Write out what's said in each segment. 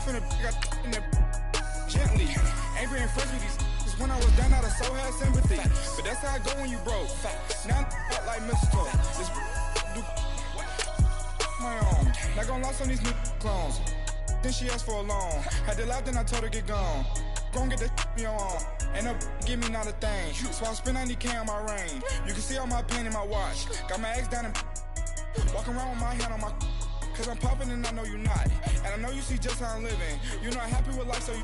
finna got in that gently. Angry and fresh with these when I was down out of so had sympathy. But that's how I go when you broke. Now I'm like mistletoe. This do my own. Not gonna lost on these new clones. Then she asked for a loan. Had to laugh, then I told her get gone. Gon' get that me on. Ain't no give me not a thing. So I spend 90K on my range. You can see all my pain in my watch. Got my ex down and walking around with my hand on my. Cause I'm popping and I know you not. And I know you see just how I'm living. You're not happy with life, so you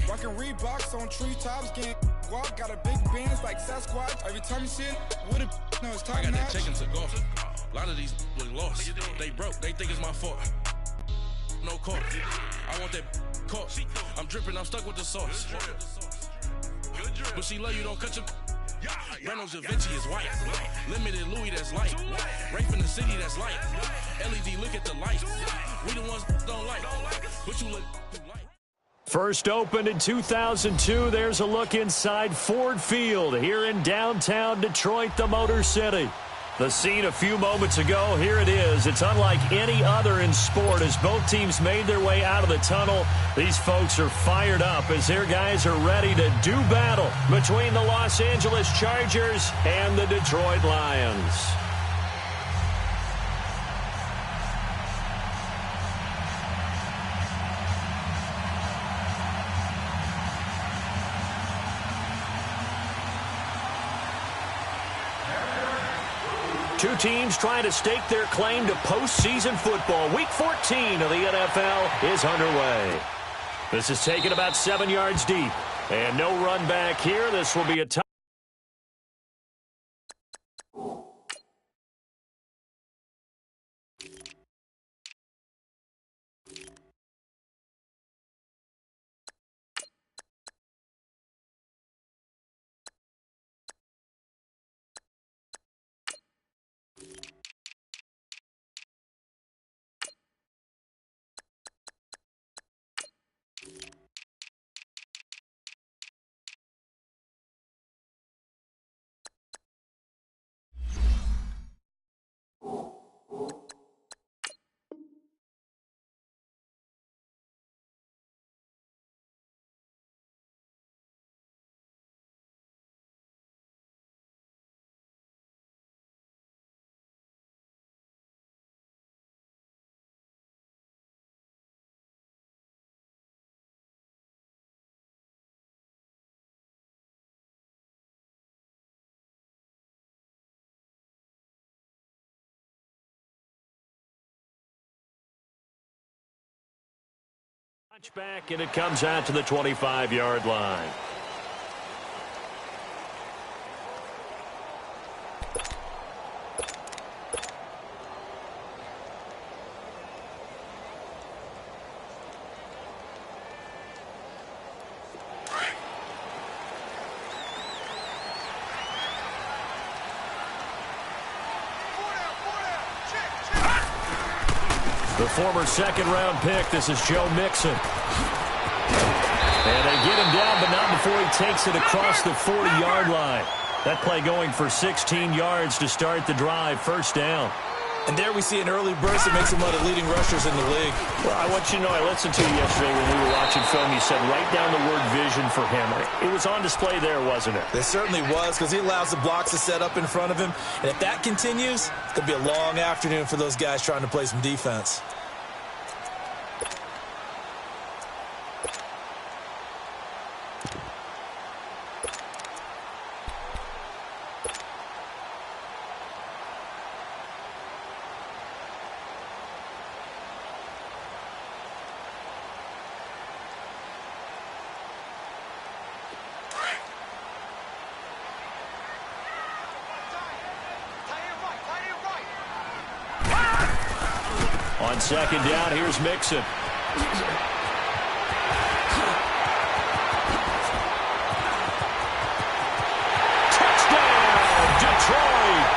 rockin' Reeboks on treetops, getting guap. Got a big Benz like Sasquatch. Every time you see it, with it, no, it's top I got notch. that chicken to go. A lot of these look lost. They broke, they think it's my fault. No court. I want that court. I'm dripping, I'm stuck with the sauce. But she love you, don't cut your. Reynolds Da Vinci is white. Limited Louis, that's light. Rape in the city, that's light. LED, look at the light. We the ones don't like. But you look like. First opened in 2002, there's a look inside Ford Field here in downtown Detroit, the Motor City. The scene a few moments ago, here it is. It's unlike any other in sport as both teams made their way out of the tunnel. These folks are fired up as their guys are ready to do battle between the Los Angeles Chargers and the Detroit Lions. Two teams trying to stake their claim to postseason football. Week 14 of the NFL is underway. This is taken about 7 yards deep. And no run back here. This will be a tough. Back, and it comes out to the 25-yard line. The former second-round pick, this is Joe Mixon. And they get him down, but not before he takes it across the 40-yard line. That play going for 16 yards to start the drive, first down. And there we see an early burst that makes him one of the leading rushers in the league. Well, I want you to know, I listened to you yesterday when we were watching film. You said write down the word vision for him. It was on display there, wasn't it? It certainly was, because he allows the blocks to set up in front of him. And if that continues, it's going to be a long afternoon for those guys trying to play some defense. On second down, here's Mixon. Touchdown, Detroit!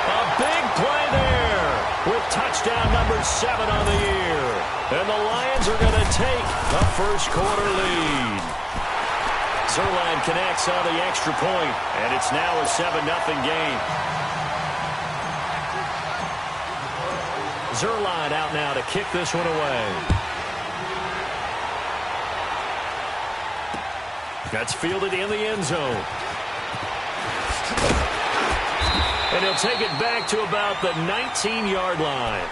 A big play there with touchdown number 7 on the year. And the Lions are going to take a first-quarter lead. Zuerlein connects on the extra point, and it's now a 7-0 game. Zuerlein out now to kick this one away. That's fielded in the end zone. And he'll take it back to about the 19-yard line.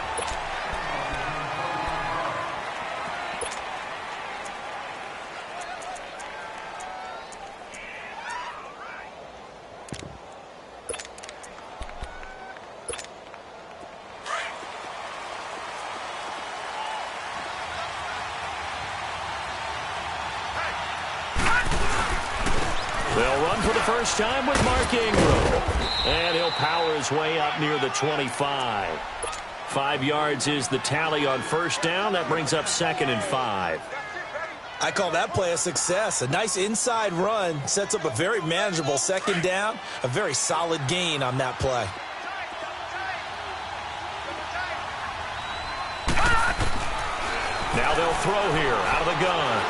They'll run for the first time with Mark Ingram. And he'll power his way up near the 25. 5 yards is the tally on first down. That brings up 2nd and 5. I call that play a success. A nice inside run sets up a very manageable 2nd down. A very solid gain on that play. Now they'll throw here out of the gun.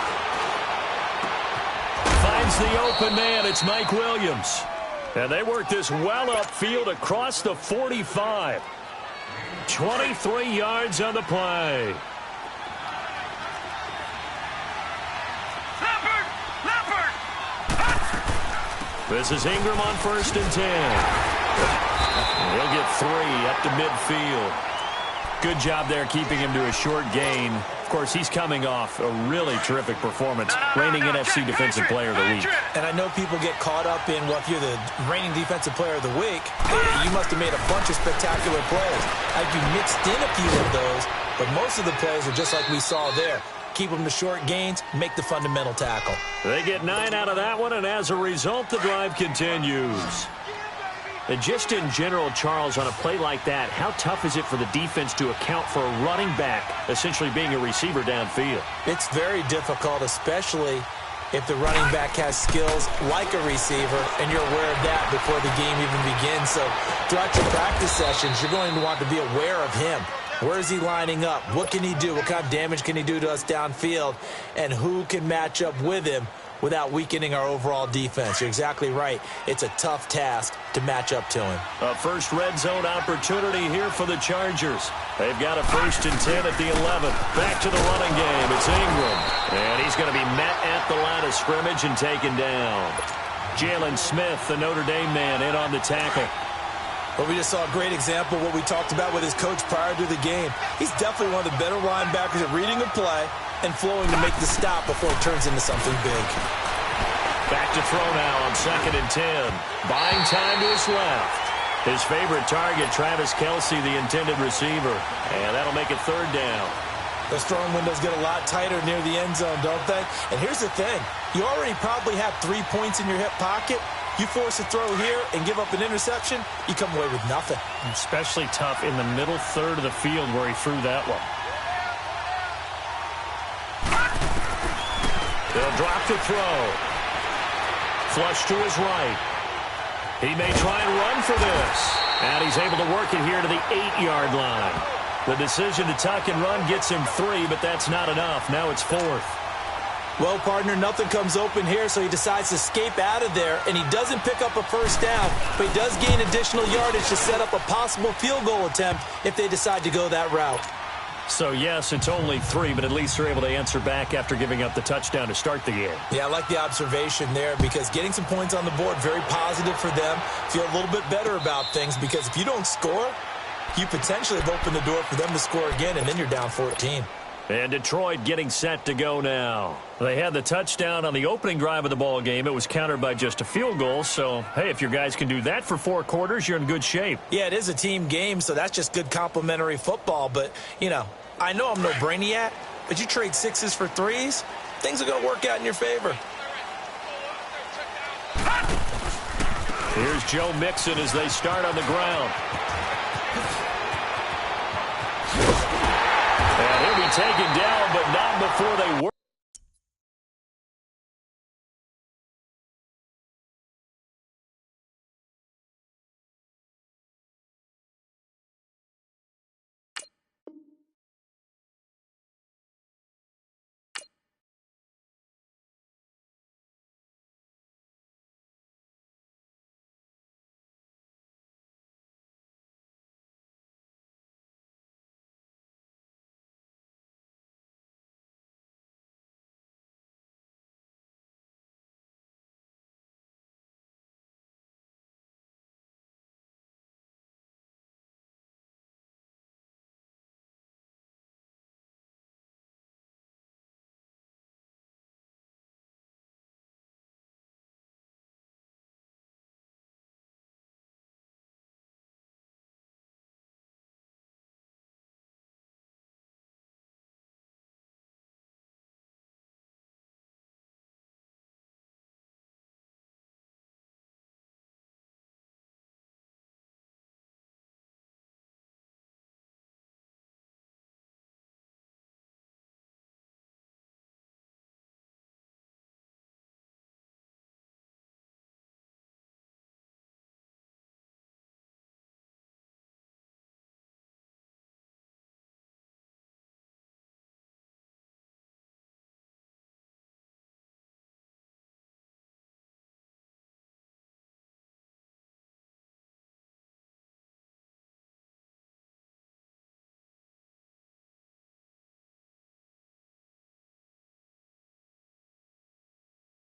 Finds the open man. It's Mike Williams. And they work this well upfield across the 45. 23 yards on the play. Leopard! This is Ingram on 1st and 10. He'll get 3 up to midfield. Good job there keeping him to a short gain. Of course, he's coming off a really terrific performance, reigning NFC Defensive Player of the Week. And I know people get caught up in, well, if you're the reigning Defensive Player of the Week, you must have made a bunch of spectacular plays. Like you mixed in a few of those, but most of the plays are just like we saw there. Keep them to short gains, make the fundamental tackle. They get 9 out of that one, and as a result, the drive continues. And just in general, Charles, on a play like that, how tough is it for the defense to account for a running back essentially being a receiver downfield? It's very difficult, especially if the running back has skills like a receiver, and you're aware of that before the game even begins. So throughout your practice sessions, you're going to want to be aware of him. Where is he lining up? What can he do? What kind of damage can he do to us downfield? And who can match up with him without weakening our overall defense? You're exactly right. It's a tough task to match up to him. A first red zone opportunity here for the Chargers. They've got a 1st and 10 at the 11. Back to the running game. It's Ingram. And he's going to be met at the line of scrimmage and taken down. Jalen Smith, the Notre Dame man, in on the tackle. Well, we just saw a great example of what we talked about with his coach prior to the game. He's definitely one of the better linebackers at reading a play and flowing to make the stop before it turns into something big. Back to throw now on 2nd and 10. Buying time to his left. His favorite target, Travis Kelce, the intended receiver. And that'll make it 3rd down. Those throwing windows get a lot tighter near the end zone, don't they? And here's the thing. You already probably have 3 points in your hip pocket. You force a throw here and give up an interception, you come away with nothing. Especially tough in the middle third of the field where he threw that one. They'll drop the throw. Flush to his right. He may try and run for this. And he's able to work it here to the 8-yard line. The decision to tuck and run gets him 3, but that's not enough. Now it's 4th. Well, partner, nothing comes open here, so he decides to escape out of there, and he doesn't pick up a first down, but he does gain additional yardage to set up a possible field goal attempt if they decide to go that route. So, yes, it's only 3, but at least they're able to answer back after giving up the touchdown to start the game. Yeah, I like the observation there because getting some points on the board, very positive for them. Feel a little bit better about things because if you don't score, you potentially have opened the door for them to score again, and then you're down 14. And Detroit getting set to go now. They had the touchdown on the opening drive of the ball game. It was countered by just a field goal. So, hey, if your guys can do that for 4 quarters, you're in good shape. Yeah, it is a team game, so that's just good complimentary football. But, you know, I know I'm no brainiac, but you trade 6s for 3s, things are going to work out in your favor. Here's Joe Mixon as they start on the ground. And he'll be taken down, but not before